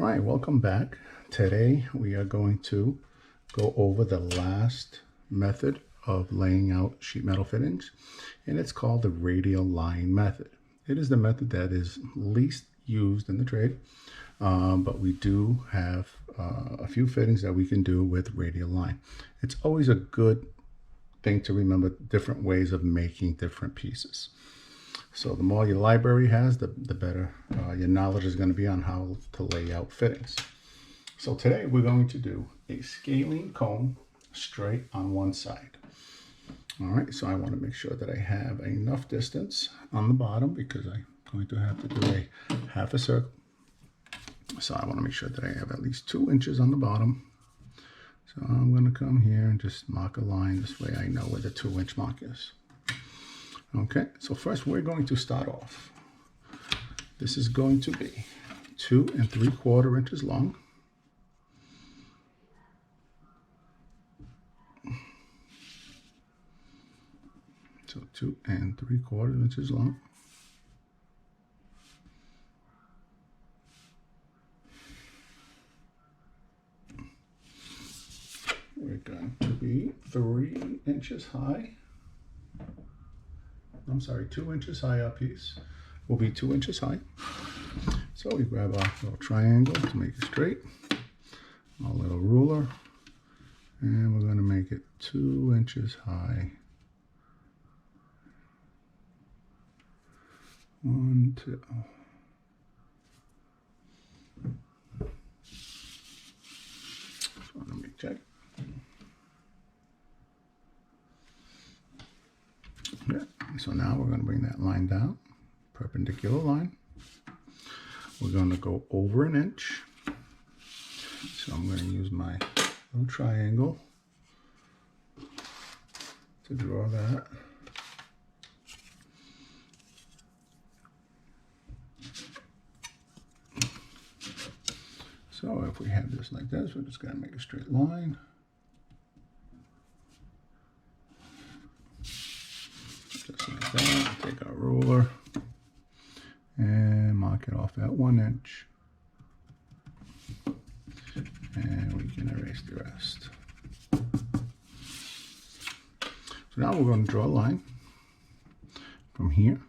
All right, welcome back. Today we are going to go over the last method of laying out sheet metal fittings, and it's called the radial line method. It is the method that is least used in the trade, but we do have a few fittings that we can do with radial line. It's always a good thing to remember different ways of making different pieces. So the more your library has, the better your knowledge is going to be on how to lay out fittings. So today we're going to do a scalene cone straight on one side. All right, so I want to make sure that I have enough distance on the bottom because I'm going to have to do a half a circle. So I want to make sure that I have at least 2 inches on the bottom. So I'm going to come here and just mark a line. This way I know where the 2-inch mark is. Okay, so first we're going to start off. This is going to be 2 3/4 inches long. So 2 3/4 inches long. We're going to be 3 inches high. I'm sorry, 2 inches high. Our piece will be 2 inches high. So we grab our little triangle to make it straight, our little ruler, and we're going to make it 2 inches high. 1, 2. So let me check. Yeah. So now we're going to bring that line down, perpendicular line. We're going to go over 1 inch. So I'm going to use my little triangle to draw that. So if we have this like this, we're just going to make a straight line. Just like that. Take our ruler and mark it off at 1 inch. And we can erase the rest. So now we're going to draw a line from here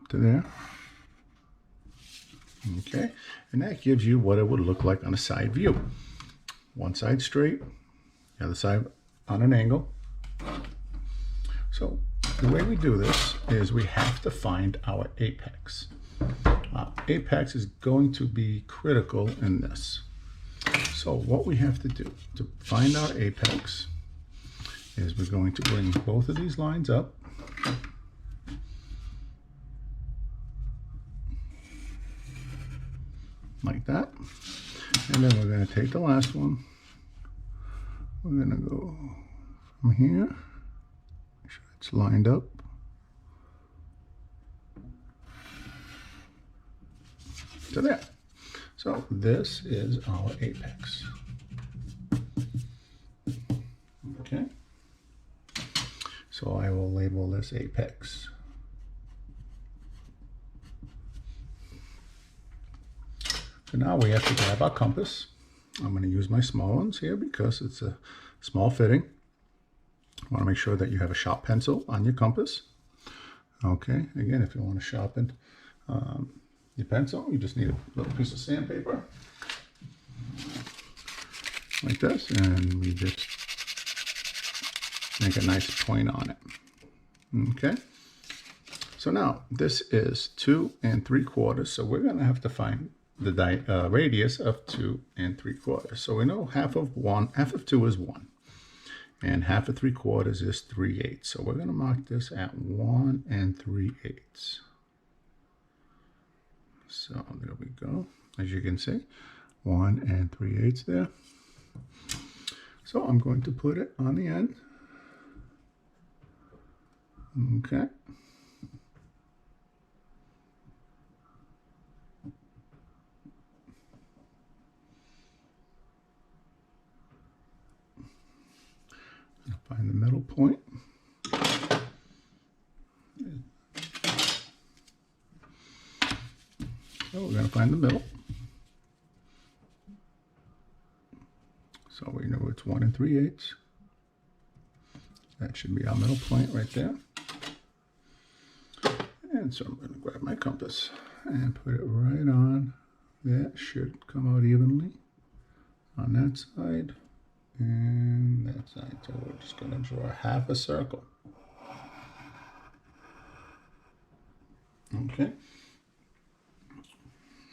to there. Okay, and that gives you what it would look like on a side view. One side straight, the other side on an angle. So the way we do this is we have to find our apex. Apex is going to be critical in this. So what we have to do to find our apex is we're going to bring both of these lines up. Like that. And then we're going to take the last one. We're going to go from here. Make sure it's lined up. To there. So this is our apex. Okay. So I will label this apex. So now we have to grab our compass. I'm going to use my small ones here because it's a small fitting. I want to make sure that you have a sharp pencil on your compass. Okay, again, if you want to sharpen your pencil, you just need a little piece of sandpaper like this, and we just make a nice point on it. Okay, so now this is 2 3/4, so we're going to have to find the radius of 2 3/4. So we know half of 2 is 1, and half of 3/4 is 3/8. So we're going to mark this at 1 3/8. So there we go. As you can see, 1 3/8 there. So I'm going to put it on the end. Okay. Find the middle point. So we're going to find the middle. So we know it's 1 3/8. That should be our middle point right there. And so I'm going to grab my compass and put it right on. That should come out evenly on that side and that side. So we're just going to draw half a circle. Okay.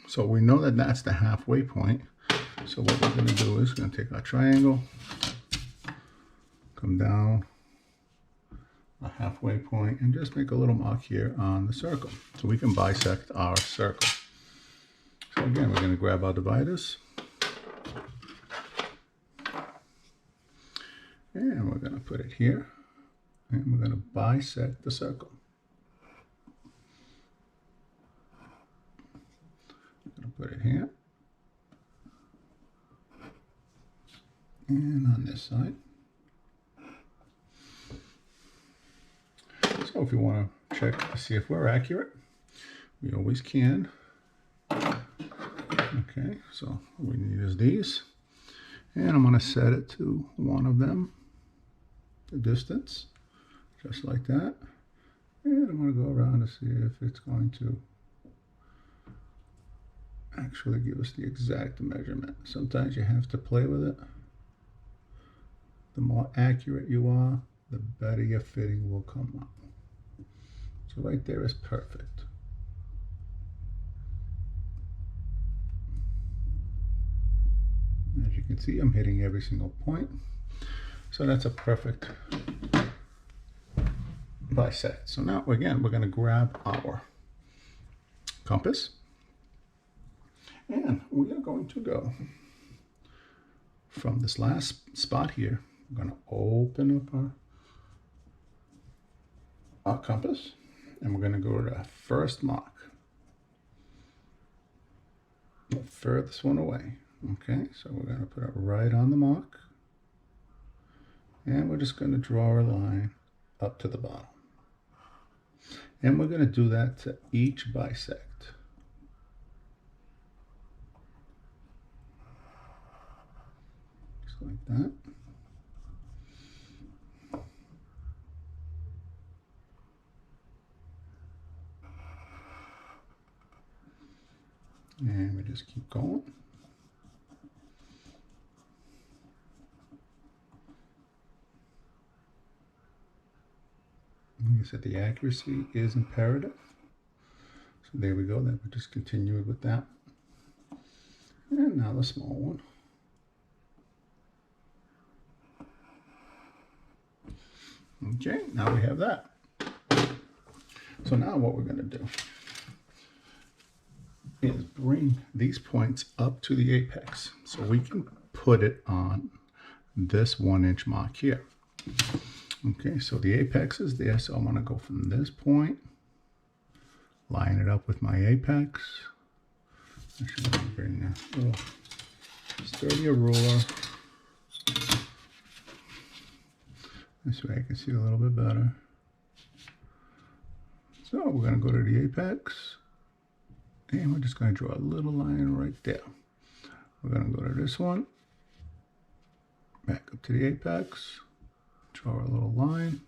So we know that that's the halfway point. So what we're going to do is we're going to take our triangle, come down a halfway point, and just make a little mark here on the circle so we can bisect our circle. So again, we're going to grab our dividers and we're going to put it here and we're going to bisect the circle. I'm going to put it here and on this side. So if you want to check to see if we're accurate, we always can. Okay, so what we need is these. And I'm going to set it to one of them, the distance, just like that. And I'm going to go around to see if it's going to actually give us the exact measurement. Sometimes you have to play with it. The more accurate you are, the better your fitting will come up. So right there is perfect. As you can see, I'm hitting every single point. So that's a perfect bisect. So now again, we're going to grab our compass and we are going to go from this last spot here. We're going to open up our compass and we're going to go to the first mark, the furthest one away. Okay, so we're going to put it right on the mark and we're just going to draw a line up to the bottom. And we're going to do that to each bisect. Just like that. And we just keep going. Like I said, the accuracy is imperative. So there we go. Then we just continue with that. And now the small one. Okay, now we have that. So now what we're going to do is bring these points up to the apex so we can put it on this 1-inch mark here. Okay, so the apex is there, so I'm going to go from this point, line it up with my apex. I should bring a little sturdier ruler. This way I can see a little bit better. So we're going to go to the apex. And we're just going to draw a little line right there. We're going to go to this one, back up to the apex, draw a little line,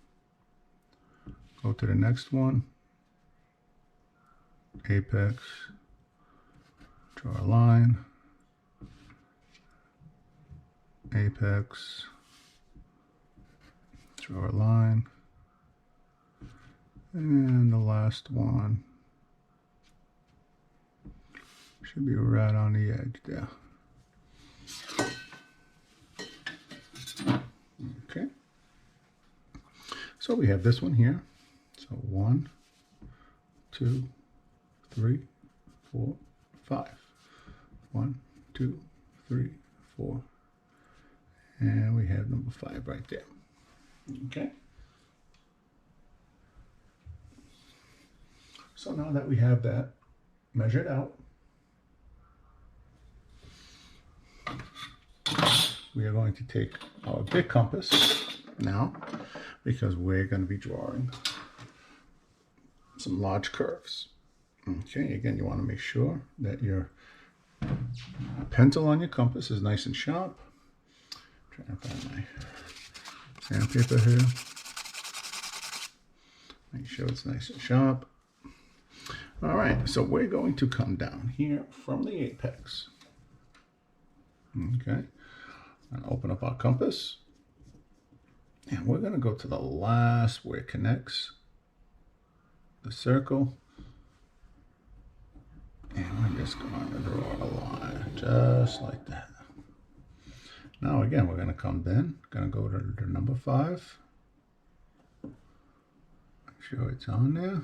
go to the next one, apex, draw a line, apex, draw a line, and the last one should be right on the edge there. Okay. So we have this one here. So 1, 2, 3, 4, 5. 1, 2, 3, 4. And we have number 5 right there. Okay. So now that we have that measured out, we are going to take our big compass now because we're going to be drawing some large curves. Okay, again, you want to make sure that your pencil on your compass is nice and sharp. Trying to find my sandpaper here. Make sure it's nice and sharp. All right, so we're going to come down here from the apex. Okay, and open up our compass. And we're going to go to the last where it connects the circle. And we're just going to draw a line, just like that. Now again, we're going to come in, going to go to the number 5. Make sure it's on there.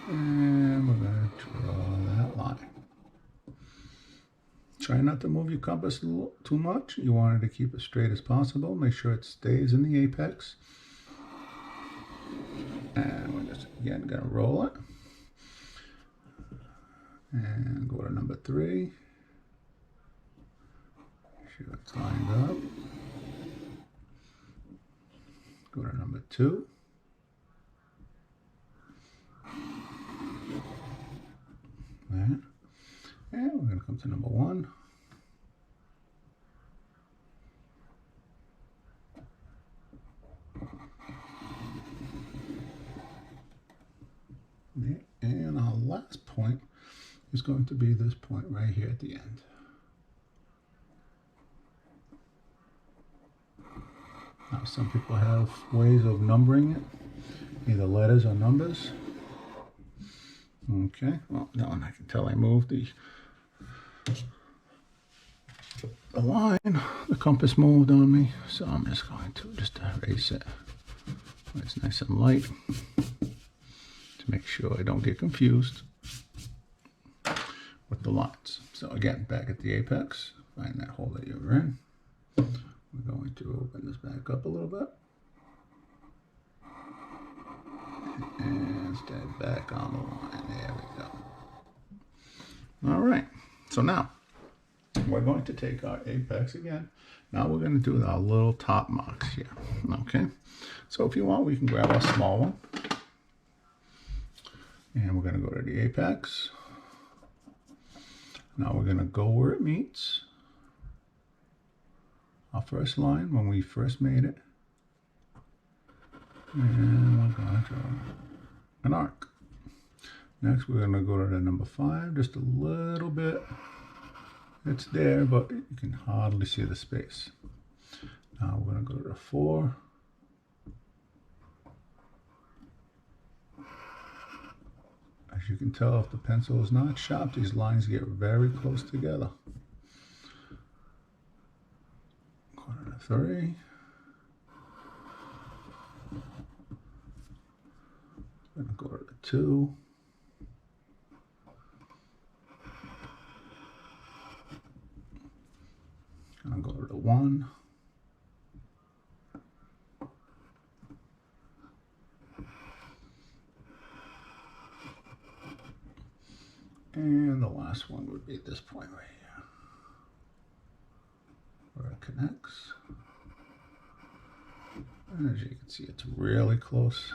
And we're going to draw that line. Try not to move your compass too much. You want it to keep it straight as possible. Make sure it stays in the apex. And we're just, again, going to roll it. And go to number 3. Make sure it's lined up. Go to number 2. There. And we're going to come to number 1. There. And our last point is going to be this point right here at the end. Now, some people have ways of numbering it, either letters or numbers. Okay, well, now I can tell I moved the line. The compass moved on me, so I'm just going to erase it. It's nice and light to make sure I don't get confused with the lines. So again, back at the apex, find that hole that you're in. We're going to open this back up a little bit. And stay back on the line. There we go. All right. So now we're going to take our apex again. Now we're going to do our little top marks here. Okay. So if you want, we can grab a small one. And we're going to go to the apex. Now we're going to go where it meets our first line when we first made it. And we're going to draw an arc. Next, we're going to go to the number 5, just a little bit. It's there, but you can hardly see the space. Now we're going to go to the 4. As you can tell, if the pencil is not sharp, these lines get very close together. Go to the 3. I'm going to go to the 2. I'm going to go to the 1. And the last one would be this point right here, where it connects. And as you can see, it's really close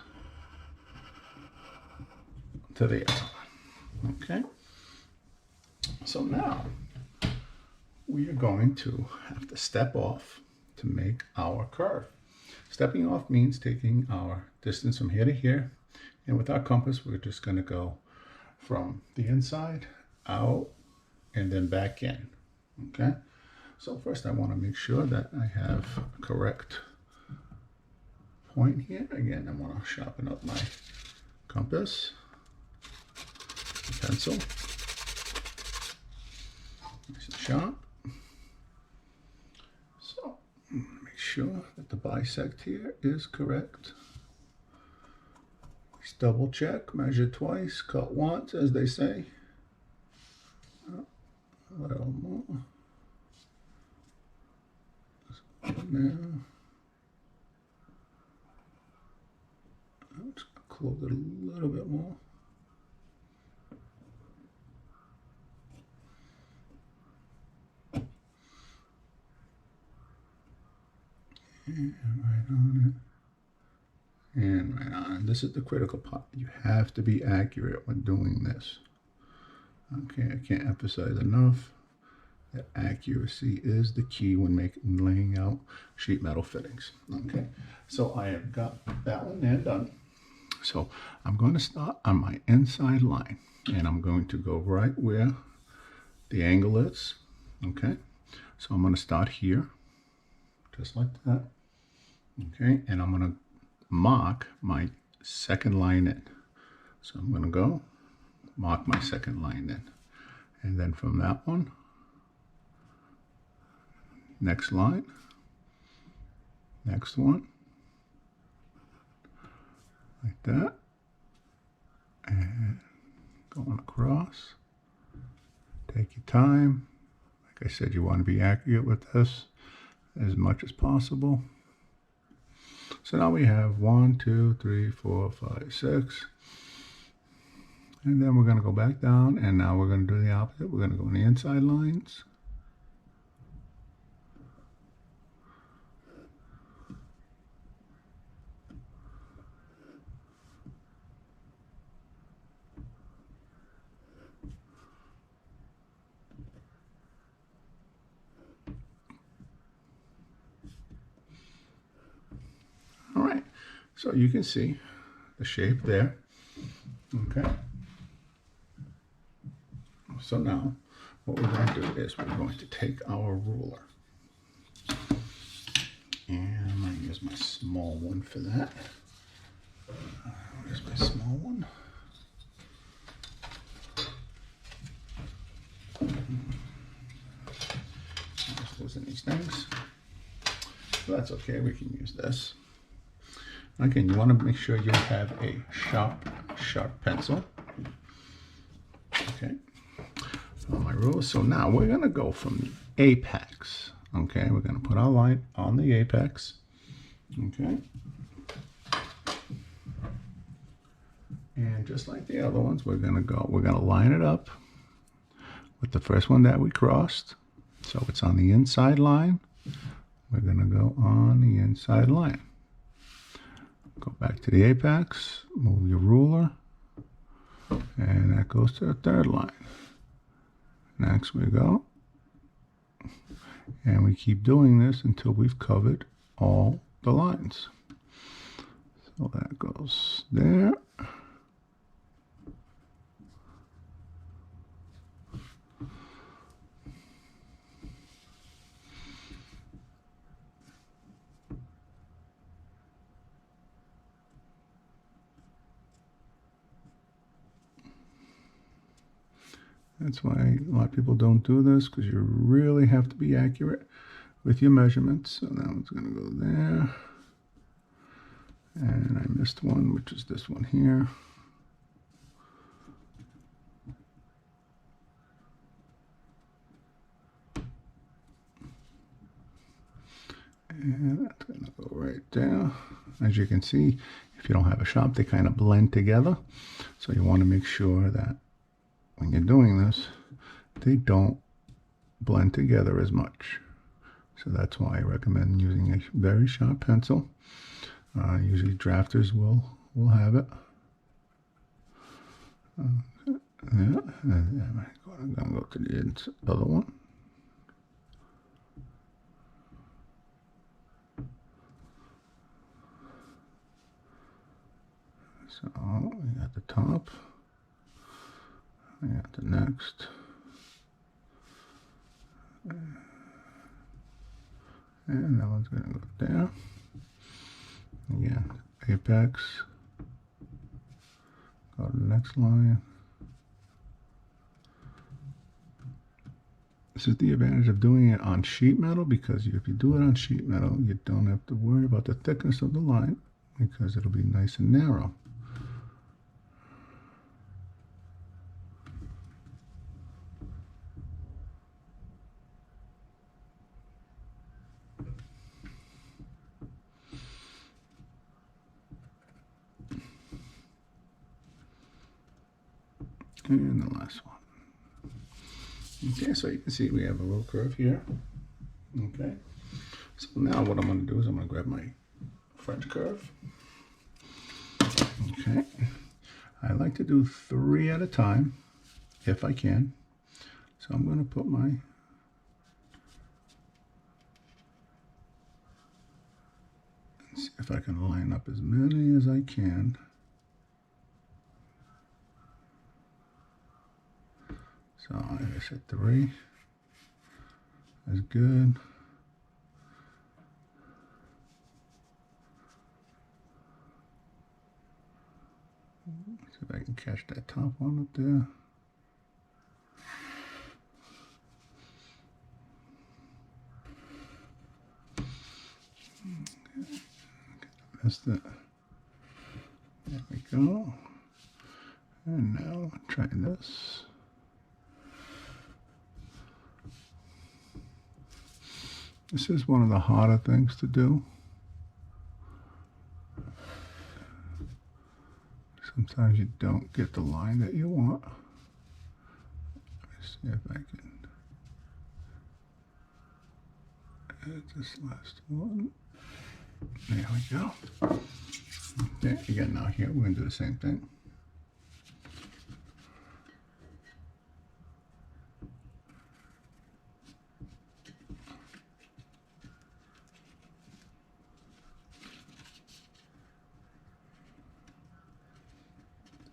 to the other one. Okay. So now we are going to have to step off to make our curve. Stepping off means taking our distance from here to here. And with our compass, we're just going to go from the inside out and then back in. Okay. So first I want to make sure that I have a correct point here. Again, I want to sharpen up my compass, pencil, nice and sharp. So make sure that the bisect here is correct. Just double check, measure twice, cut once, as they say. A little more. Now, let's close it a little bit more. And right on it. And right on. This is the critical part. You have to be accurate when doing this. Okay, I can't emphasize enough that accuracy is the key when laying out sheet metal fittings. Okay, so I have got that one there done. So I'm going to start on my inside line, and I'm going to go right where the angle is. Okay, so I'm going to start here, just like that. Okay, and I'm going to mark my second line in. So I'm going to go mark my second line in, and then from that one, next line, next one, like that, and going across. Take your time. Like I said, you want to be accurate with this as much as possible. So now we have 1, 2, 3, 4, 5, 6. And then we're going to go back down, and now we're going to do the opposite. We're going to go on the inside lines. All right, so you can see the shape there. Okay. So now what we're going to do is we're going to take our ruler, and I'm going to use my small one for that. Where's my small one? I'm just losing these things. So that's okay, we can use this. Again, you want to make sure you have a sharp pencil. Okay. On my ruler. So now we're going to go from the apex. Okay, we're going to put our line on the apex. Okay. And just like the other ones, we're going to line it up with the first one that we crossed. So it's on the inside line. We're going to go on the inside line. Go back to the apex, move your ruler, and that goes to the third line. Next we go, and we keep doing this until we've covered all the lines. So that goes there. That's why a lot of people don't do this, because you really have to be accurate with your measurements. So that one's going to go there. And I missed one, which is this one here. And that's going to go right there. As you can see, if you don't have a shop, they kind of blend together. So you want to make sure that when you're doing this, they don't blend together as much. So that's why I recommend using a very sharp pencil. Usually drafters will have it. Yeah, and I'm going to go to the other one. So we got the top. We got the next. And that one's going to go there. Again, apex. Go to the next line. This is the advantage of doing it on sheet metal, because if you do it on sheet metal, you don't have to worry about the thickness of the line, because it'll be nice and narrow. And the last one. Okay, so you can see we have a little curve here. Okay, so now what I'm going to do is I'm going to grab my French curve. Okay, I like to do 3 at a time if I can. So I'm going to put my if I can line up as many as I can. So like I said, 3 is good. See if I can catch that top one up there. Missed it. There we go. And now try this. This is one of the harder things to do. Sometimes you don't get the line that you want. Let's see if I can add this last one. There we go. Okay, again, now here we're going to do the same thing.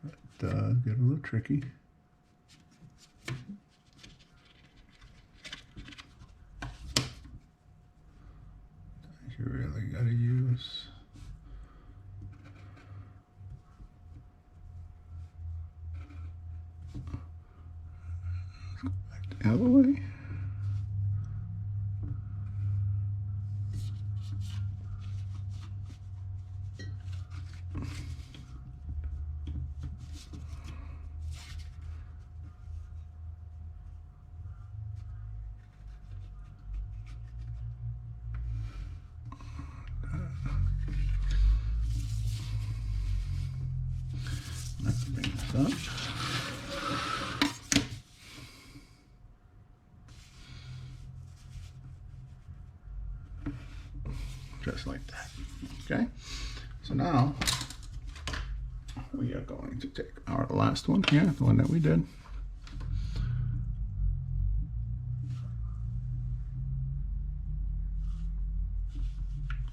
It does get a little tricky. You really got to use back the other way. Let's bring this up. Just like that. Okay. So now we are going to take our last one here, the one that we did.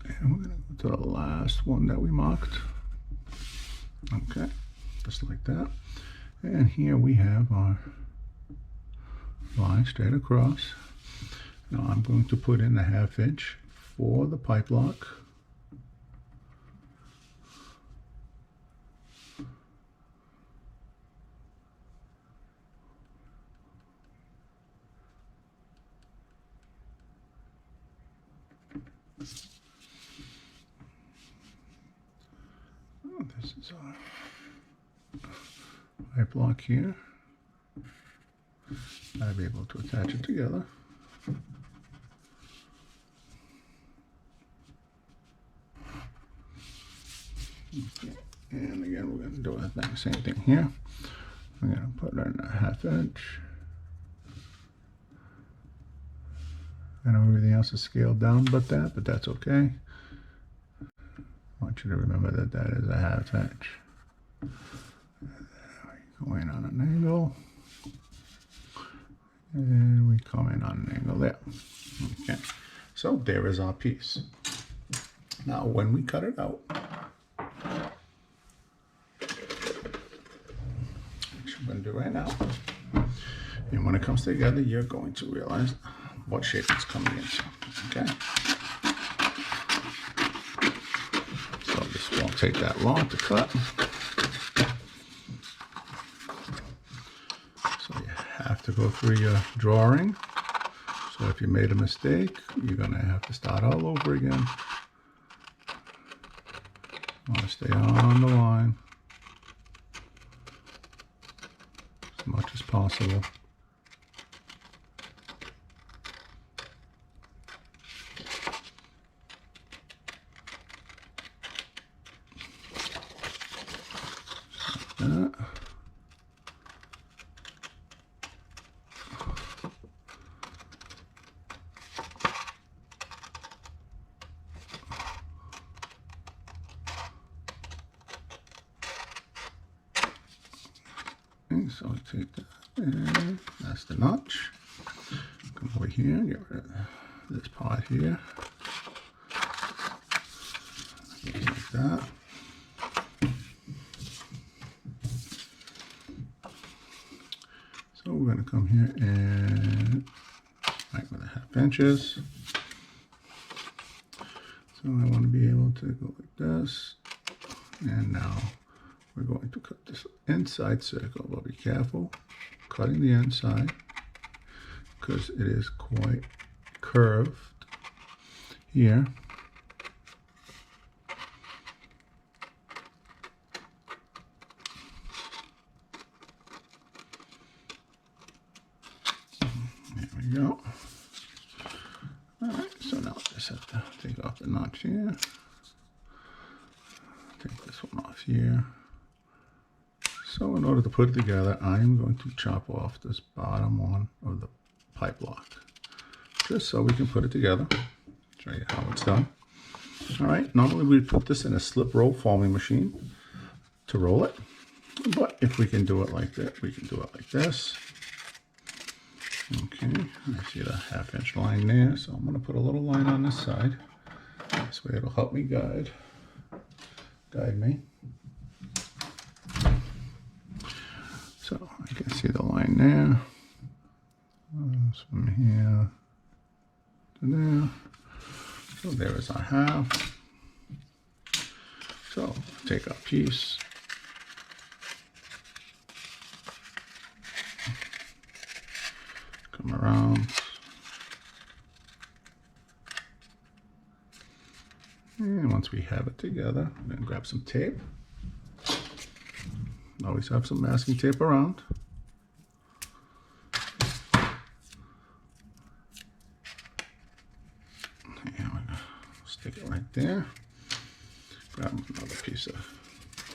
And we're going to go to the last one that we marked. Okay. Just like that. And here we have our line straight across. Now I'm going to put in a 1/2 inch for the pipe lock. Oh, this is our pipe lock here. I'll be able to attach it together. Okay. And again, we're going to do the same thing here. I'm going to put in a 1/2 inch. I know everything else is scaled down but that's okay. I want you to remember that that is a 1/2 inch. Go in on an angle, and we come in on an angle there. Okay, so there is our piece. Now when we cut it out, which I'm going to do right now, and when it comes together, you're going to realize what shape it's coming into. Okay, so this won't take that long to cut. To go through your drawing. So if you made a mistake, you're going to have to start all over again. You want to stay on the line as much as possible. Like that. So I take that, and that's the notch. Come over here, get rid of this part here. This that. So we're going to come here and right with the 1/2 inches. So I want to be able to go like this. And now we're going to cut this inside circle, but be careful cutting the inside because it is quite curved here. There we go. All right, so now I just have to take off the notch here. Take this one off here. So in order to put it together, I'm going to chop off this bottom one of the pipe lock, just so we can put it together. Show you how it's done. All right, normally we put this in a slip roll forming machine to roll it, but if we can do it like that, we can do it like this. Okay, I see the 1/2 inch line there, so I'm going to put a little line on this side. This way it'll help me guide me. So I can see the line there. From here to there. So there is our 1/2. So take our piece. Come around. And once we have it together, I'm going to grab some tape. Always have some masking tape around. And we're going to stick it right there. Grab another piece of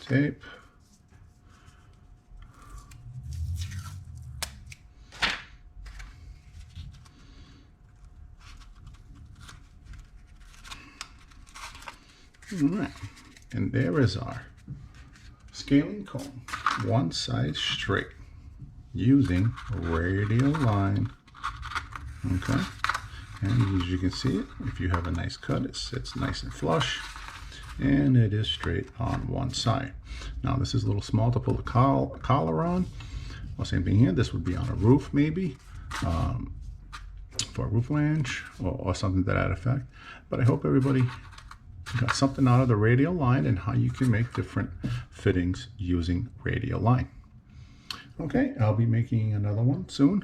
tape. All right, and there is our scaling comb, one size straight, using radial line. Okay, and as you can see it, if you have a nice cut, it sits nice and flush, and it is straight on one side. Now this is a little small to pull the collar on. Well, same thing here. This would be on a roof maybe, for a roof flange or something to that effect. But I hope everybody got something out of the radial line and how you can make different fittings using radial line. Okay, I'll be making another one soon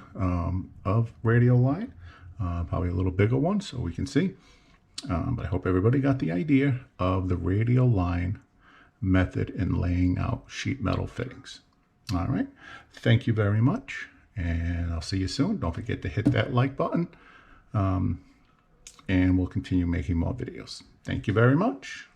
of radial line, probably a little bigger one so we can see. But I hope everybody got the idea of the radial line method in laying out sheet metal fittings. All right, thank you very much, and I'll see you soon. Don't forget to hit that like button, and we'll continue making more videos. Thank you very much.